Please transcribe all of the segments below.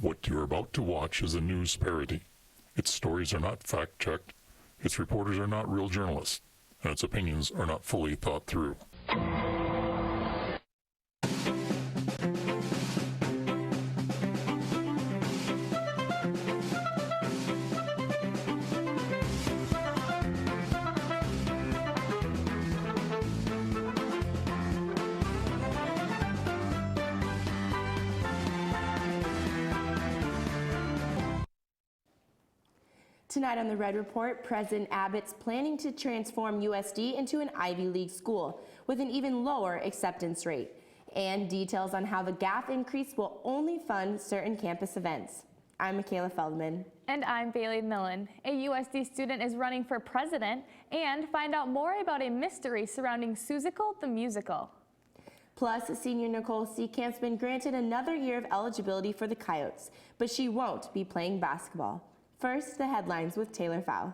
What you're about to watch is a news parody. Its stories are not fact-checked, its reporters are not real journalists, and its opinions are not fully thought through. Tonight on the Red Report, President Abbott's planning to transform USD into an Ivy League school with an even lower acceptance rate, and details on how the GAF increase will only fund certain campus events. I'm Michaela Feldman. And I'm Bailey Millen. A USD student is running for president, and find out more about a mystery surrounding Seussical the musical. Plus, senior Nicole Seekamp's been granted another year of eligibility for the Coyotes, but she won't be playing basketball. First, the headlines with Taylor Fouth.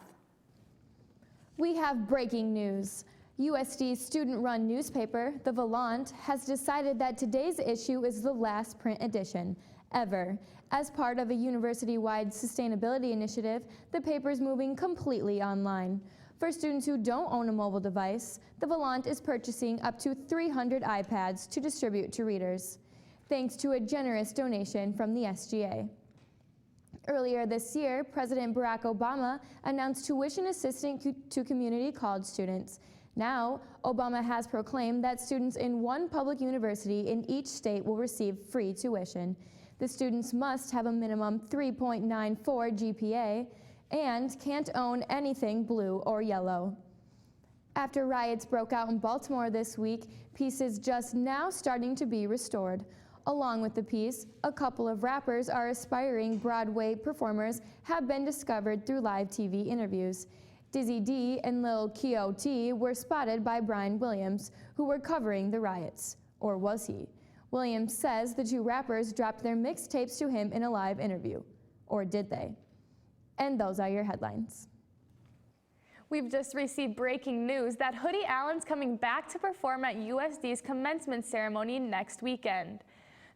We have breaking news. USD's student-run newspaper, The Volant, has decided that today's issue is the last print edition ever. As part of a university-wide sustainability initiative, the paper is moving completely online. For students who don't own a mobile device, The Volant is purchasing up to 300 iPads to distribute to readers, thanks to a generous donation from the SGA. Earlier this year, President Barack Obama announced tuition assistance to community college students. Now, Obama has proclaimed that students in one public university in each state will receive free tuition. The students must have a minimum 3.94 GPA and can't own anything blue or yellow. After riots broke out in Baltimore this week, peace is just now starting to be restored. Along with the piece, a couple of rappers are aspiring Broadway performers have been discovered through live TV interviews. Dizzy D and Lil Q.O.T. were spotted by Brian Williams, who were covering the riots. Or was he? Williams says the two rappers dropped their mixtapes to him in a live interview. Or did they? And those are your headlines. We've just received breaking news that Hoodie Allen's coming back to perform at USD's commencement ceremony next weekend.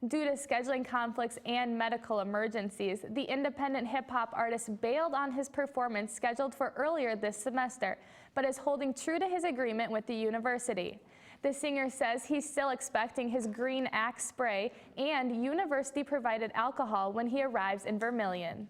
Due to scheduling conflicts and medical emergencies, the independent hip-hop artist bailed on his performance scheduled for earlier this semester, but is holding true to his agreement with the university. The singer says he's still expecting his green Axe spray and university-provided alcohol when he arrives in Vermilion.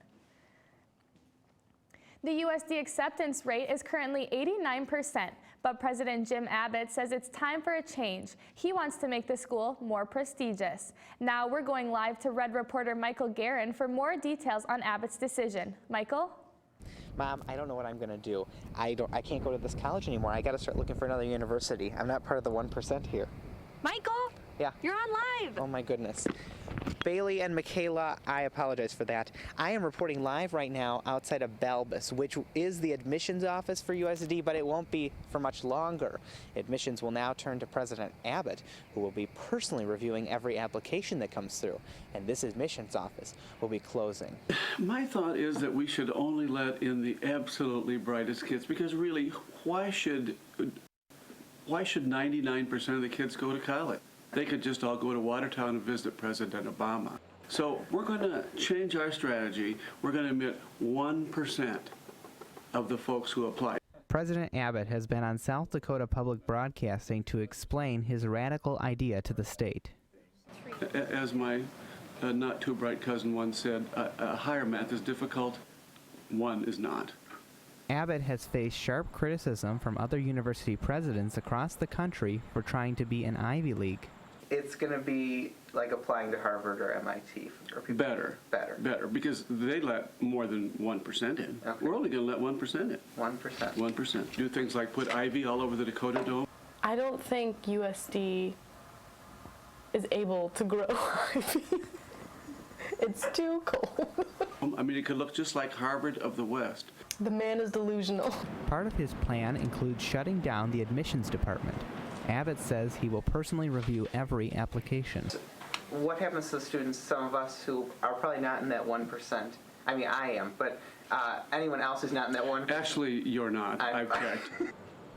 The USD acceptance rate is currently 89%, but President Jim Abbott says it's time for a change. He wants to make the school more prestigious. Now we're going live to Red reporter Michael Guerin for more details on Abbott's decision. Michael? Mom, I don't know what I'm going to do. I can't go to this college anymore. I got to start looking for another university. I'm not part of the 1% here. Michael? Yeah? You're on live. Oh my goodness. Bailey and Michaela, I apologize for that. I am reporting live right now outside of Balbus, which is the admissions office for USD, but it won't be for much longer. Admissions will now turn to President Abbott, who will be personally reviewing every application that comes through, and this admissions office will be closing. My thought is that we should only let in the absolutely brightest kids, because really, why should 99% of the kids go to college? They could just all go to Watertown and visit President Obama. So we're going to change our strategy. We're going to admit 1% of the folks who apply. President Abbott has been on South Dakota Public Broadcasting to explain his radical idea to the state. As my not too bright cousin once said, higher math is difficult, one is not. Abbott has faced sharp criticism from other university presidents across the country for trying to be an Ivy League. It's going to be like applying to Harvard or MIT. Or Better, because they let more than 1% in. Okay. We're only going to let 1% in. 1%. 1%. Do things like put ivy all over the Dakota Dome. I don't think USD is able to grow ivy. It's too cold. I mean, it could look just like Harvard of the West. The man is delusional. Part of his plan includes shutting down the admissions department. Abbott says he will personally review every application. What happens to the students, some of us who are probably not in that 1%? I mean, I am, but anyone else who's not in that 1%? Actually, you're not. I've checked.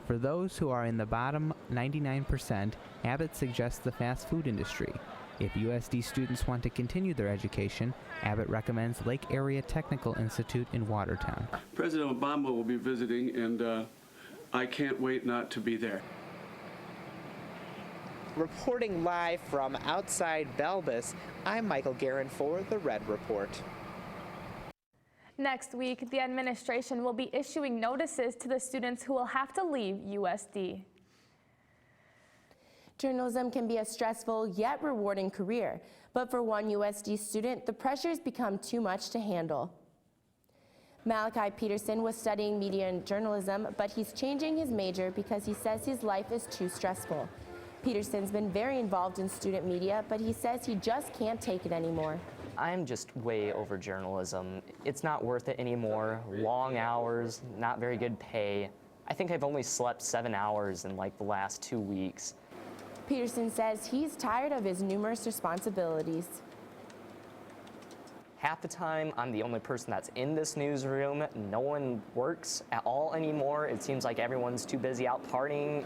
For those who are in the bottom 99%, Abbott suggests the fast food industry. If USD students want to continue their education, Abbott recommends Lake Area Technical Institute in Watertown. President Obama will be visiting, and I can't wait not to be there. Reporting live from outside Belbus, I'm Michael Guerin for the Red Report. Next week, the administration will be issuing notices to the students who will have to leave USD. Journalism can be a stressful yet rewarding career, but for one USD student, the pressures become too much to handle. Malachi Peterson was studying media and journalism, but he's changing his major because he says his life is too stressful. Peterson's been very involved in student media, but he says he just can't take it anymore. I'm just way over journalism. It's not worth it anymore. Long hours, not very good pay. I think I've only slept 7 hours in like the last 2 weeks. Peterson says he's tired of his numerous responsibilities. Half the time, I'm the only person that's in this newsroom. No one works at all anymore. It seems like everyone's too busy out partying.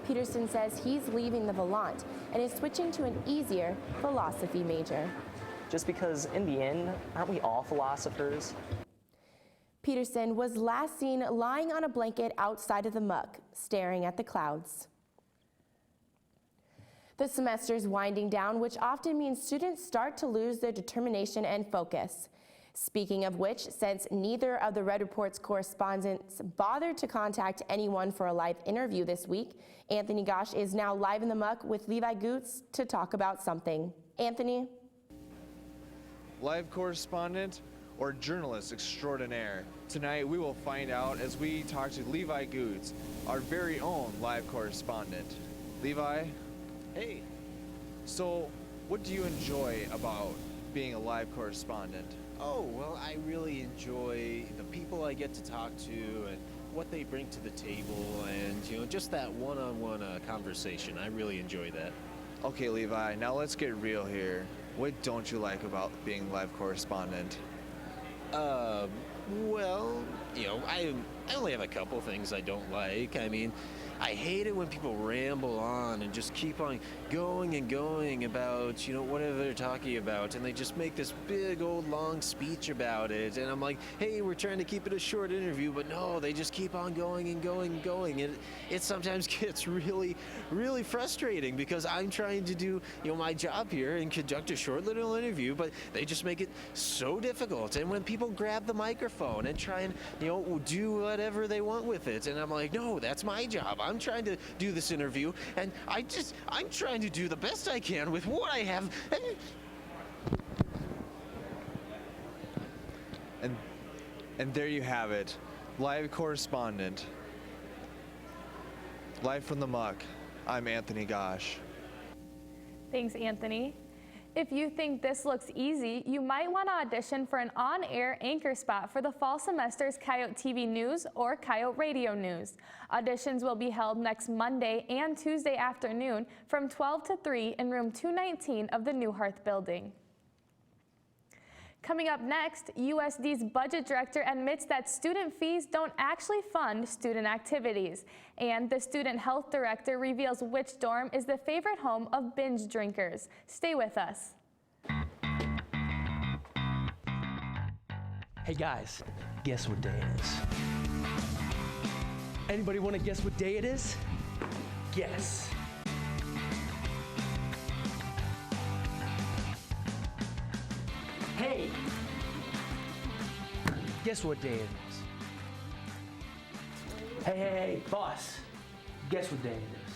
Peterson says he's leaving the Volant and is switching to an easier philosophy major. Just because in the end, aren't we all philosophers? Peterson was last seen lying on a blanket outside of the Muck, staring at the clouds. The semester's winding down, which often means students start to lose their determination and focus. Speaking of which, since neither of the Red Report's correspondents bothered to contact anyone for a live interview this week, Anthony Gosch is now live in the Muck with Levi Goots to talk about something. Anthony? Live correspondent or journalist extraordinaire? Tonight we will find out as we talk to Levi Goots, our very own live correspondent. Levi? Hey. So, what do you enjoy about being a live correspondent? Oh, well, I really enjoy the people I get to talk to and what they bring to the table and, you know, just that one-on-one conversation. I really enjoy that. Okay, Levi, now let's get real here. What don't you like about being live correspondent? Well, you know, I only have a couple things I don't like. I mean, I hate it when people ramble on and just keep on going and going about, you know, whatever they're talking about, and they just make this big old long speech about it, and I'm like, hey, we're trying to keep it a short interview, but no, they just keep on going and going and going, and it sometimes gets really, really frustrating because I'm trying to do, you know, my job here and conduct a short little interview, but they just make it so difficult, and when people grab the microphone and try and, you know, do whatever they want with it, and I'm like, no, that's my job. I'm trying to do this interview, and I'm trying to do the best I can with what I have. And there you have it, live correspondent. Live from the Muck, I'm Anthony Gosch. Thanks, Anthony. If you think this looks easy, you might want to audition for an on-air anchor spot for the fall semester's Coyote TV News or Coyote Radio News. Auditions will be held next Monday and Tuesday afternoon from 12 to 3 in room 219 of the New Hearth building. Coming up next, USD's budget director admits that student fees don't actually fund student activities. And the student health director reveals which dorm is the favorite home of binge drinkers. Stay with us. Hey guys, guess what day it is? Anybody want to guess what day it is? Guess. Hey! Guess what day it is? Hey, boss. Guess what day it is?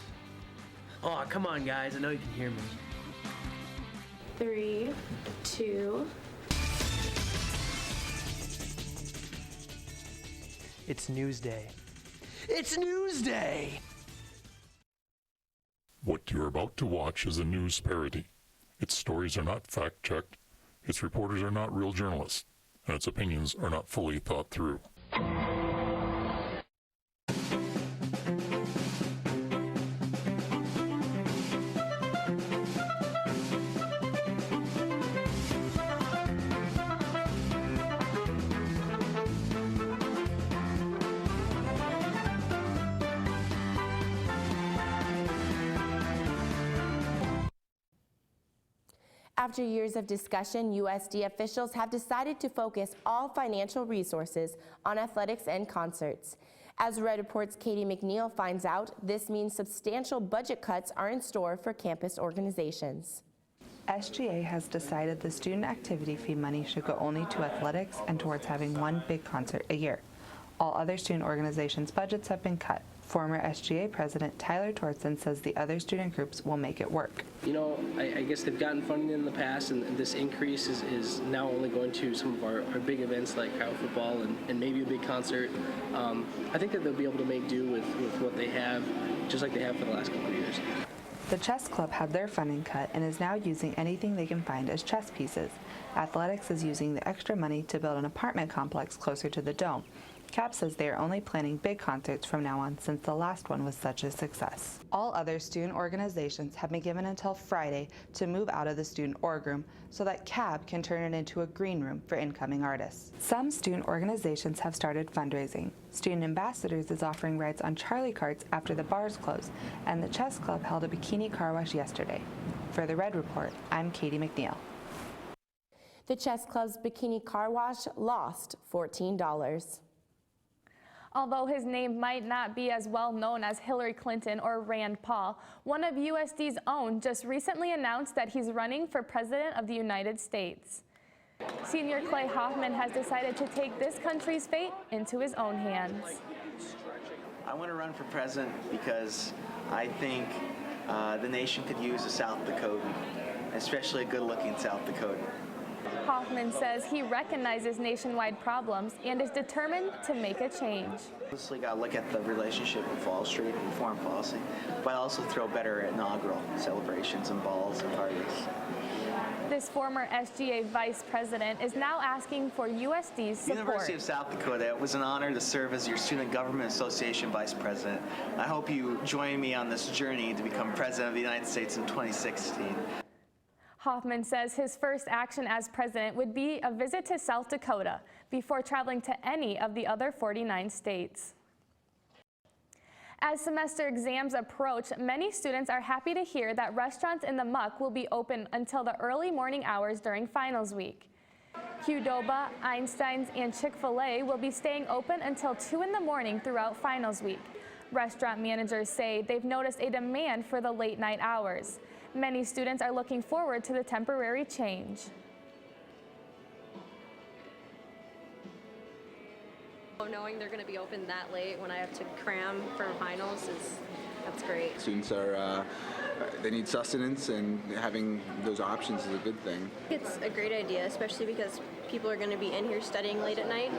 Oh, come on, guys. I know you can hear me. 3, 2. It's News Day. It's News Day! What you're about to watch is a news parody. Its stories are not fact-checked, its reporters are not real journalists, and its opinions are not fully thought through. After years of discussion, USD officials have decided to focus all financial resources on athletics and concerts. As Red Report's Katie McNeil finds out, this means substantial budget cuts are in store for campus organizations. SGA has decided the student activity fee money should go only to athletics and towards having one big concert a year. All other student organizations' budgets have been cut. Former SGA President Tyler Tortzen says the other student groups will make it work. You know, I guess they've gotten funding in the past, and this increase is now only going to some of our big events like Kyle football and maybe a big concert. I think that they'll be able to make do with what they have, just like they have for the last couple of years. The chess club had their funding cut and is now using anything they can find as chess pieces. Athletics is using the extra money to build an apartment complex closer to the dome. CAP says they are only planning big concerts from now on since the last one was such a success. All other student organizations have been given until Friday to move out of the student org room so that CAB can turn it into a green room for incoming artists. Some student organizations have started fundraising. Student Ambassadors is offering rides on Charlie carts after the bars close, and the chess club held a bikini car wash yesterday. For the Red Report, I'm Katie McNeil. The chess club's bikini car wash lost $14. Although his name might not be as well known as Hillary Clinton or Rand Paul, one of USD's own just recently announced that he's running for President of the United States. Senior Clay Hoffman has decided to take this country's fate into his own hands. I want to run for president because I think the nation could use a South Dakotan, especially a good-looking South Dakotan. Hoffman says he recognizes nationwide problems and is determined to make a change. Obviously, got to look at the relationship with Wall Street and foreign policy, but also throw better inaugural celebrations and balls and parties. This former SGA vice president is now asking for USD's support. University of South Dakota, it was an honor to serve as your Student Government Association vice president. I hope you join me on this journey to become president of the United States in 2016. Hoffman says his first action as president would be a visit to South Dakota before traveling to any of the other 49 states. As semester exams approach, many students are happy to hear that restaurants in the Muck will be open until the early morning hours during finals week. Qdoba, Einstein's, and Chick-fil-A will be staying open until 2 in the morning throughout finals week. Restaurant managers say they've noticed a demand for the late night hours. Many students are looking forward to the temporary change. Knowing they're going to be open that late when I have to cram for finals that's great. Students are they need sustenance, and having those options is a good thing. It's a great idea, especially because people are going to be in here studying late at night.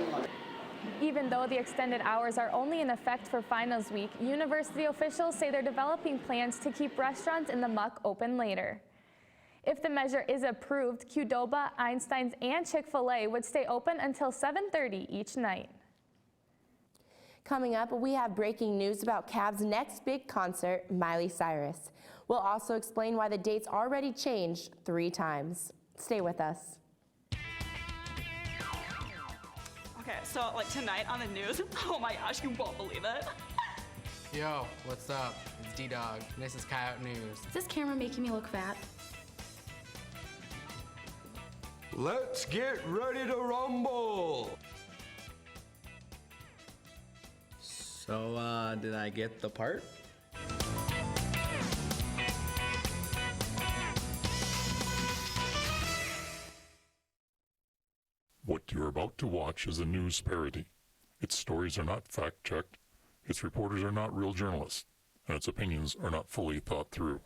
Even though the extended hours are only in effect for finals week, university officials say they're developing plans to keep restaurants in the Muck open later. If the measure is approved, Qdoba, Einstein's, and Chick-fil-A would stay open until 7:30 each night. Coming up, we have breaking news about Cav's next big concert, Miley Cyrus. We'll also explain why the date's already changed 3 times. Stay with us. Okay, so like tonight on the news, oh my gosh, you won't believe it. Yo, what's up? It's D-Dog, and this is Coyote News. Is this camera making me look fat? Let's get ready to rumble! So, did I get the part? What you're about to watch is a news parody. Its stories are not fact-checked, its reporters are not real journalists, and its opinions are not fully thought through.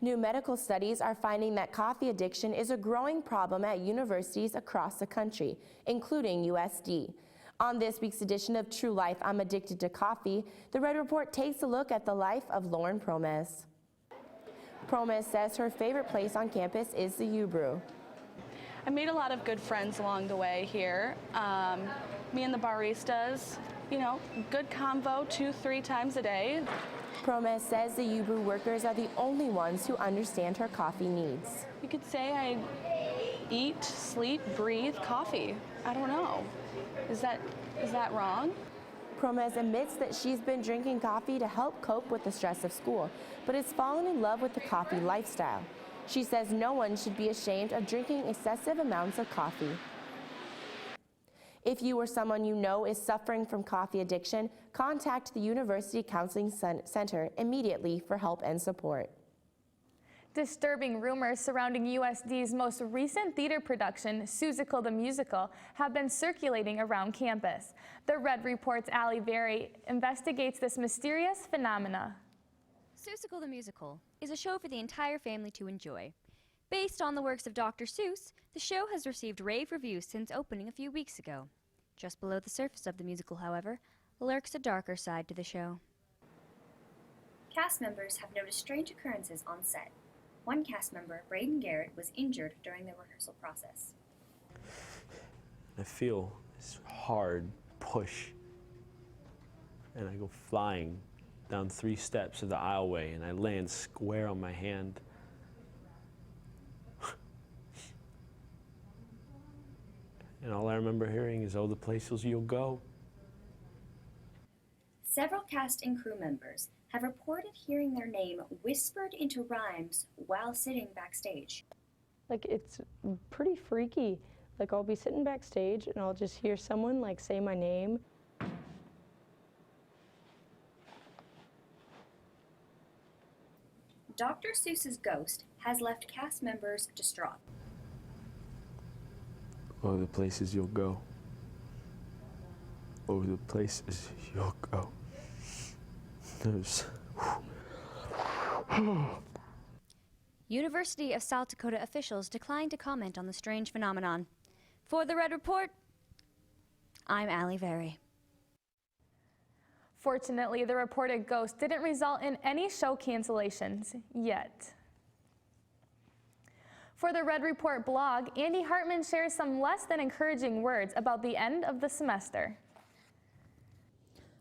New medical studies are finding that coffee addiction is a growing problem at universities across the country, including USD. On this week's edition of True Life, I'm Addicted to Coffee, the Red Report takes a look at the life of Lauren Promes. Promes says her favorite place on campus is the U-Brew. I made a lot of good friends along the way here. me and the baristas, you know, good convo 2-3 times a day. Promes says the U-Brew workers are the only ones who understand her coffee needs. You could say I eat, sleep, breathe coffee. I don't know. Is that wrong? Promes admits that she's been drinking coffee to help cope with the stress of school, but has fallen in love with the coffee lifestyle. She says no one should be ashamed of drinking excessive amounts of coffee. If you or someone you know is suffering from coffee addiction, contact the University Counseling Center immediately for help and support. Disturbing rumors surrounding USD's most recent theater production, Seussical the Musical, have been circulating around campus. The Red Report's Ali Berry investigates this mysterious phenomena. Seussical the Musical is a show for the entire family to enjoy. Based on the works of Dr. Seuss, the show has received rave reviews since opening a few weeks ago. Just below the surface of the musical, however, lurks a darker side to the show. Cast members have noticed strange occurrences on set. One cast member, Braden Garrett, was injured during the rehearsal process. I feel this hard push, and I go flying down 3 steps of the aisleway, and I land square on my hand. And all I remember hearing is, "Oh, the places you'll go." Several cast and crew members have reported hearing their name whispered into rhymes while sitting backstage. Like, it's pretty freaky. Like, I'll be sitting backstage and I'll just hear someone like say my name. Dr. Seuss's ghost has left cast members distraught. Oh, the places you'll go. Oh, the places you'll go. There's... University of South Dakota officials declined to comment on the strange phenomenon. For the Red Report, I'm Ali Berry. Fortunately, the reported ghost didn't result in any show cancellations yet. For the Red Report blog, Andy Hartman shares some less than encouraging words about the end of the semester.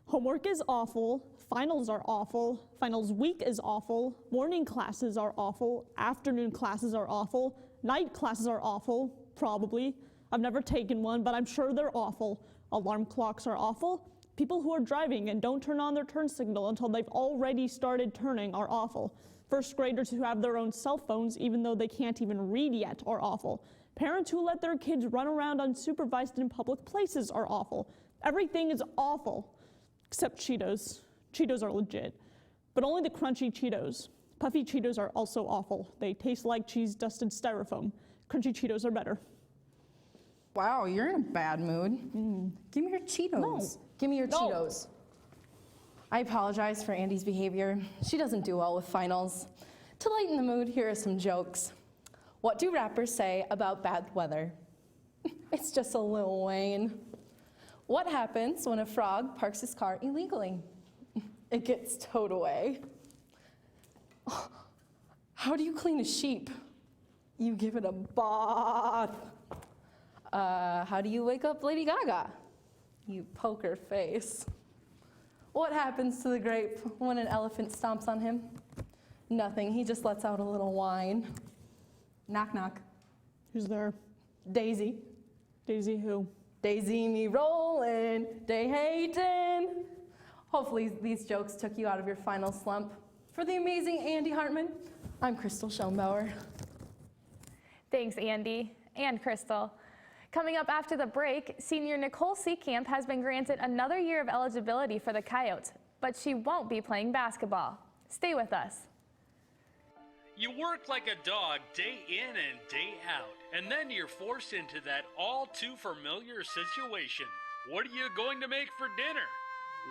Homework is awful, finals are awful, finals week is awful, morning classes are awful, afternoon classes are awful, night classes are awful, probably. I've never taken one, but I'm sure they're awful. Alarm clocks are awful. People who are driving and don't turn on their turn signal until they've already started turning are awful. First graders who have their own cell phones even though they can't even read yet are awful. Parents who let their kids run around unsupervised in public places are awful. Everything is awful, except Cheetos. Cheetos are legit, but only the crunchy Cheetos. Puffy Cheetos are also awful. They taste like cheese-dusted styrofoam. Crunchy Cheetos are better. Wow, you're in a bad mood. Give me your Cheetos. No. Give me your Cheetos. I apologize for Andy's behavior. She doesn't do well with finals. To lighten the mood, here are some jokes. What do rappers say about bad weather? It's just a Lil Wayne. What happens when a frog parks his car illegally? It gets towed away. How do you clean a sheep? You give it a bath. How do you wake up Lady Gaga? You poke her face. What happens to the grape when an elephant stomps on him? Nothing, he just lets out a little whine. Knock, knock. Who's there? Daisy. Daisy who? Daisy me rollin', day hatin'. Hopefully these jokes took you out of your final slump. For the amazing Andy Hartman, I'm Crystal Schoenbauer. Thanks, Andy and Crystal. Coming up after the break, senior Nicole Seekamp has been granted another year of eligibility for the Coyotes, but she won't be playing basketball. Stay with us. You work like a dog day in and day out, and then you're forced into that all too familiar situation. What are you going to make for dinner?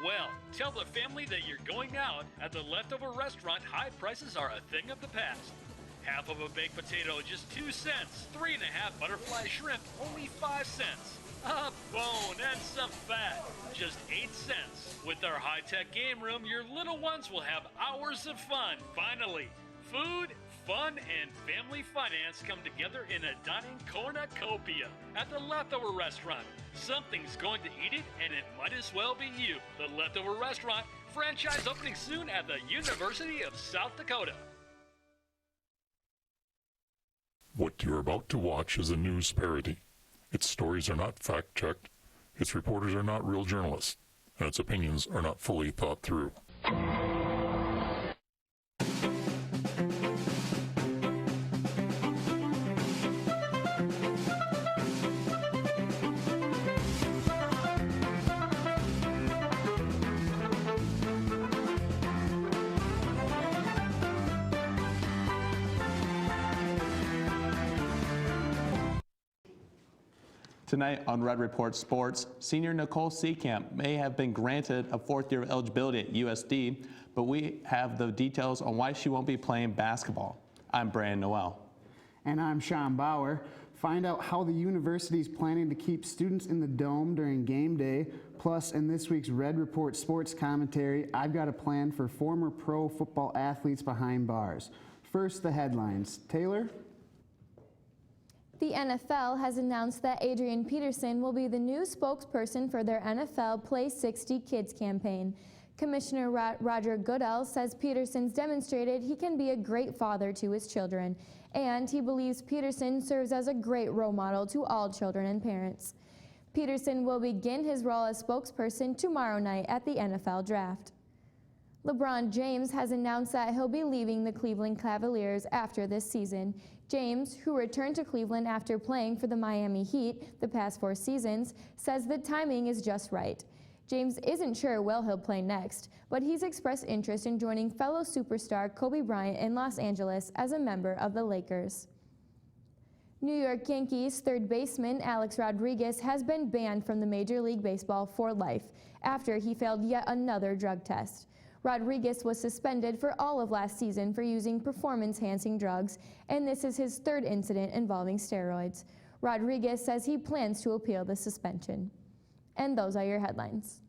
Well, tell the family that you're going out. At the Leftover Restaurant, high prices are a thing of the past. Half of a baked potato, just 2 cents. 3.5 butterfly shrimp, only 5 cents. A bone and some fat, just 8 cents. With our high-tech game room, your little ones will have hours of fun. Finally, food fun and family finance come together in a dining cornucopia at the Leftover Restaurant. Something's going to eat it, and it might as well be you. The Leftover Restaurant, franchise opening soon at the University of South Dakota. What you're about to watch is a news parody. Its stories are not fact-checked, its reporters are not real journalists, and its opinions are not fully thought through. Tonight on Red Report Sports, senior Nicole Seecamp may have been granted a fourth year of eligibility at USD, but we have the details on why she won't be playing basketball. I'm Brandon Noel. And I'm Sean Bauer. Find out how the university is planning to keep students in the dome during game day. Plus, in this week's Red Report Sports commentary, I've got a plan for former pro football athletes behind bars. First, the headlines. Taylor? The NFL has announced that Adrian Peterson will be the new spokesperson for their NFL Play 60 Kids campaign. Commissioner Roger Goodell says Peterson's demonstrated he can be a great father to his children, and he believes Peterson serves as a great role model to all children and parents. Peterson will begin his role as spokesperson tomorrow night at the NFL Draft. LeBron James has announced that he'll be leaving the Cleveland Cavaliers after this season. James, who returned to Cleveland after playing for the Miami Heat the past 4 seasons, says the timing is just right. James isn't sure where he'll play next, but he's expressed interest in joining fellow superstar Kobe Bryant in Los Angeles as a member of the Lakers. New York Yankees third baseman Alex Rodriguez has been banned from the Major League Baseball for life after he failed yet another drug test. Rodriguez was suspended for all of last season for using performance-enhancing drugs, and this is his 3rd incident involving steroids. Rodriguez says he plans to appeal the suspension. And those are your headlines.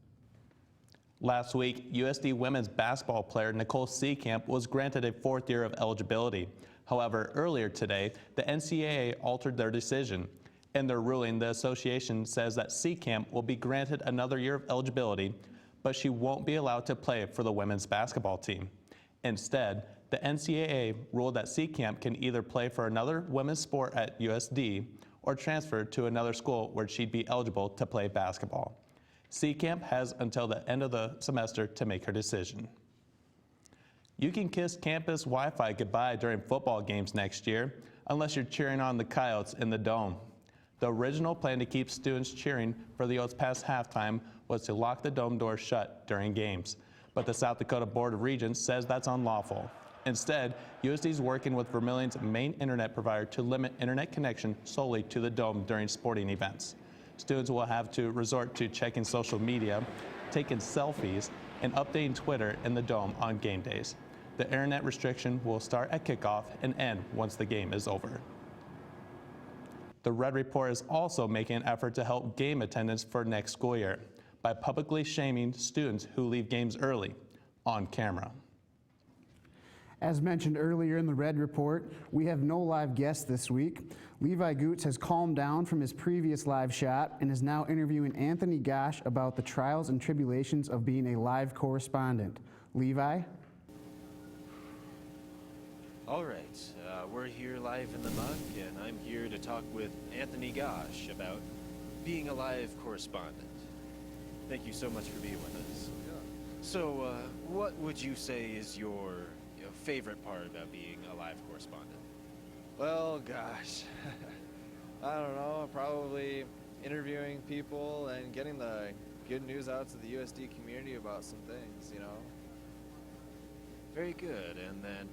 Last week, USD women's basketball player Nicole Seecamp was granted a 4th year of eligibility. However, earlier today, the NCAA altered their decision. In their ruling, the association says that Seecamp will be granted another year of eligibility, but she won't be allowed to play for the women's basketball team. Instead, the NCAA ruled that Seecamp can either play for another women's sport at USD or transfer to another school where she'd be eligible to play basketball. Seecamp has until the end of the semester to make her decision. You can kiss campus Wi-Fi goodbye during football games next year, unless you're cheering on the Coyotes in the Dome. The original plan to keep students cheering for the Oats past halftime was to lock the dome doors shut during games, but the South Dakota Board of Regents says that's unlawful. Instead, USD is working with Vermilion's main internet provider to limit internet connection solely to the dome during sporting events. Students will have to resort to checking social media, taking selfies, and updating Twitter in the dome on game days. The internet restriction will start at kickoff and end once the game is over. The Red Report is also making an effort to help game attendance for next school year by publicly shaming students who leave games early on camera. As mentioned earlier in the Red Report, we have no live guests this week. Levi Goots has calmed down from his previous live shot and is now interviewing Anthony Gosch about the trials and tribulations of being a live correspondent. Levi? All right, we're here live in the Muck, and I'm here to talk with Anthony Gosch about being a live correspondent. Thank you so much for being with us. So, what would you say is your favorite part about being a live correspondent? Well, gosh, I don't know, probably interviewing people and getting the good news out to the USD community about some things, you know? Very good, and then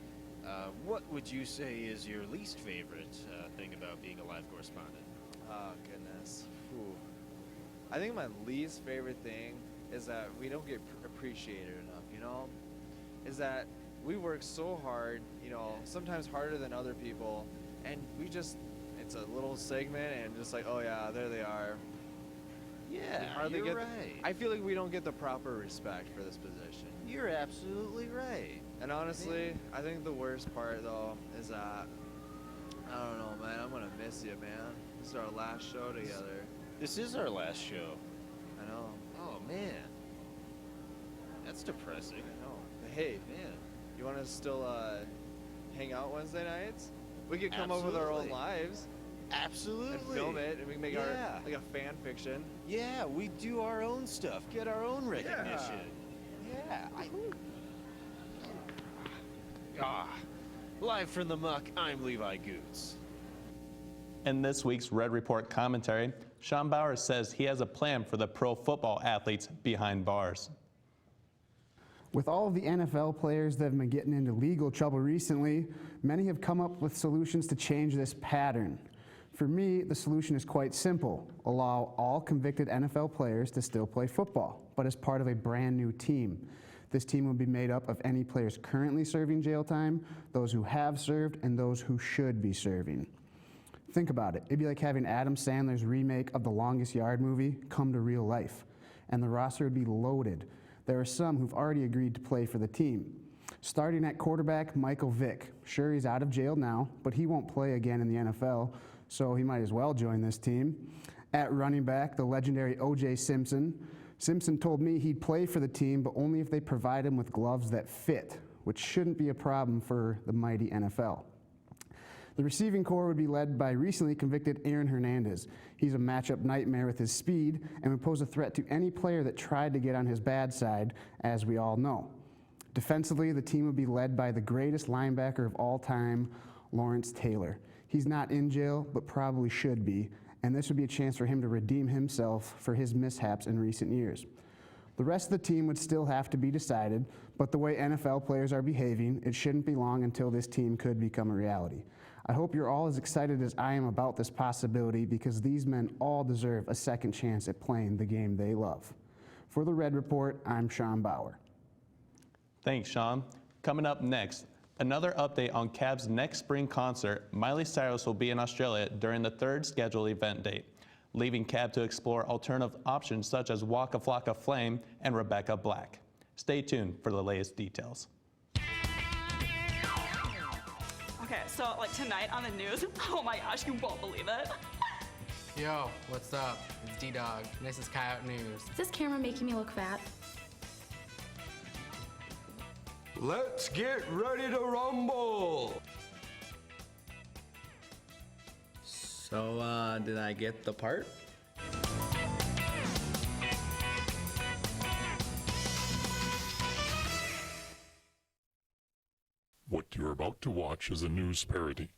what would you say is your least favorite thing about being a live correspondent? Oh, goodness. Whew. I think my least favorite thing is that we don't get appreciated enough, you know? Is that we work so hard, you know, sometimes harder than other people, and we just, it's a little segment and just like, oh yeah, there they are. Yeah, you're right. I feel like we don't get the proper respect for this position. You're absolutely right. And honestly, I think the worst part though is that, I don't know, man, I'm gonna miss you, man. This is our last show together. This is our last show. I know. Oh, man. That's depressing. I know. But hey, Man. you wanna still hang out Wednesday nights? We could come up with our own Absolutely. lives. Absolutely. And film it, and we can make our like a fan fiction. Yeah, we do our own stuff, get our own recognition. Yeah. Live from the Muck, I'm Levi Goots. In this week's Red Report commentary, Sean Bauer says he has a plan for the pro football athletes behind bars. With all of the NFL players that have been getting into legal trouble recently, many have come up with solutions to change this pattern. For me, the solution is quite simple. Allow all convicted NFL players to still play football, but as part of a brand new team. This team will be made up of any players currently serving jail time, those who have served, and those who should be serving. Think about it. It'd be like having Adam Sandler's remake of the Longest Yard movie come to real life, and the roster would be loaded. There are some who've already agreed to play for the team. Starting at quarterback, Michael Vick. Sure, he's out of jail now, but he won't play again in the NFL, so he might as well join this team. At running back, the legendary O.J. Simpson. Simpson told me he'd play for the team, but only if they provide him with gloves that fit, which shouldn't be a problem for the mighty NFL. The receiving corps would be led by recently convicted Aaron Hernandez. He's a matchup nightmare with his speed and would pose a threat to any player that tried to get on his bad side, as we all know. Defensively, the team would be led by the greatest linebacker of all time, Lawrence Taylor. He's not in jail, but probably should be, and this would be a chance for him to redeem himself for his mishaps in recent years. The rest of the team would still have to be decided, but the way NFL players are behaving, it shouldn't be long until this team could become a reality. I hope you're all as excited as I am about this possibility because these men all deserve a second chance at playing the game they love. For the Red Report, I'm Sean Bauer. Thanks, Sean. Coming up next, another update on Cav's next spring concert. Miley Cyrus will be in Australia during the third scheduled event date, leaving Cav to explore alternative options such as Waka Flocka Flame and Rebecca Black. Stay tuned for the latest details. Okay, so like tonight on the news, oh my gosh, you won't believe it. Yo, what's up? It's D-Dog, and this is Coyote News. Is this camera making me look fat? Let's get ready to rumble! So, did I get the part? What you're about to watch is a news parody.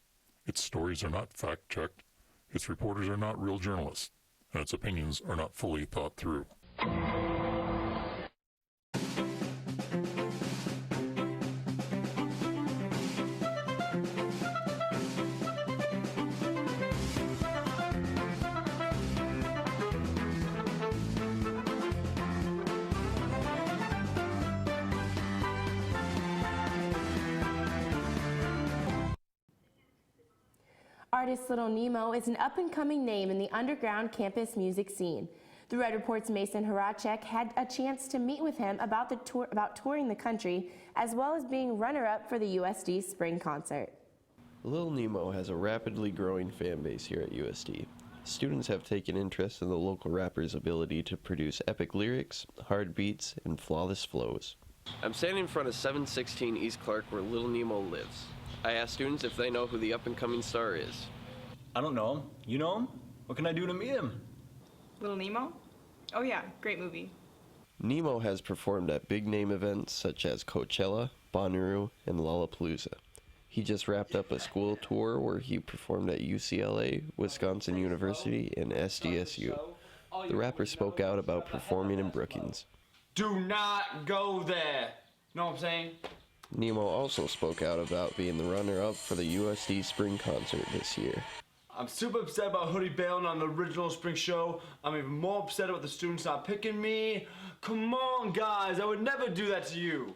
Its stories are not fact-checked, its reporters are not real journalists, and its opinions are not fully thought through. Artist Little Nemo is an up-and-coming name in the underground campus music scene. The Red Report's Mason Horacek had a chance to meet with him about touring the country, as well as being runner-up for the USD Spring Concert. Little Nemo has a rapidly growing fan base here at USD. Students have taken interest in the local rapper's ability to produce epic lyrics, hard beats, and flawless flows. I'm standing in front of 716 East Clark where Little Nemo lives. I asked students if they know who the up-and-coming star is. I don't know him. You know him? What can I do to meet him? Little Nemo? Oh yeah, great movie. Nemo has performed at big-name events such as Coachella, Bonnaroo, and Lollapalooza. He just wrapped up a school tour where he performed at UCLA, Wisconsin University, and SDSU. The rapper spoke out about performing in Brookings. Do not go there. Know what I'm saying? Nemo also spoke out about being the runner-up for the USD Spring Concert this year. I'm super upset about Hoodie bailing on the original spring show. I'm even more upset about the students not picking me. Come on, guys, I would never do that to you.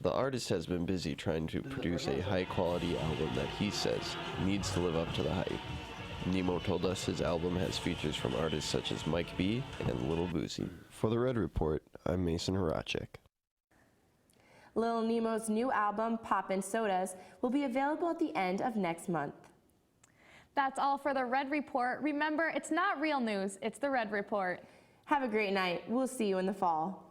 The artist has been busy trying to produce a high-quality album that he says needs to live up to the hype. Nemo told us his album has features from artists such as Mike B and Little Boosie. For the Red Report, I'm Mason Horacek. Lil Nemo's new album, Poppin' Sodas, will be available at the end of next month. That's all for the Red Report. Remember, it's not real news, it's the Red Report. Have a great night. We'll see you in the fall.